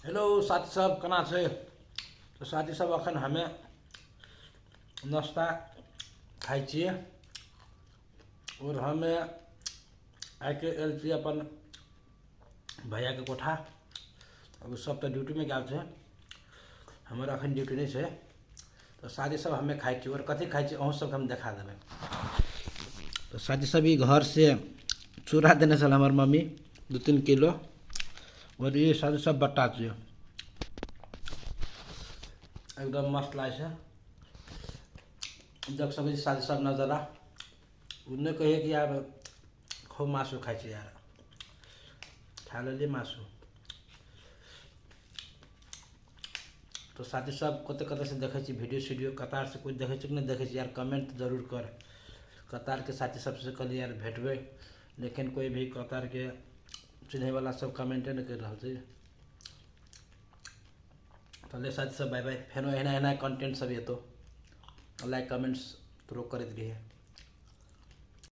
Hello साथी सब केना छै। तो साथी सब अखन हमें नाश्ता खाइ छियै और हमें आइ के आयल छियै अपन भैया के कोठा। अब सब तो ड्यूटी में गेल छै, हमर अखन ड्यूटी नहीं छै। तो साथी सब हमें खाइ छियै और कथी खाइ छियै अहूँ सबके हम देखा देबै। तो साथी सब ई घर से चूड़ा देने छल हमर मम्मी 2-3 किलो और ये साथी सब बट्टा छै एकदम मस्त लागे छै। देख सकै छी साथी सब नजारा। उन्हें कहिए कि यार खूब मासू खाइ छी यार, खा लेलिए मासू। तो साथी सब कत कत से देखे वीडियो सीडियो कतार से कोई देखे कि नहीं देखे यार कमेंट जरूर कर। कतार के साथी सबसे कल यार भेटबे लेकिन कोई भी कतार के चिन्हे वाला सब कमेंटे नहीं कर रहा थी। तो साथी सब बाय बाय, फेनो एना एना कंटेंट सब ये तो लाइक कमेंट्स तो करते रहिए।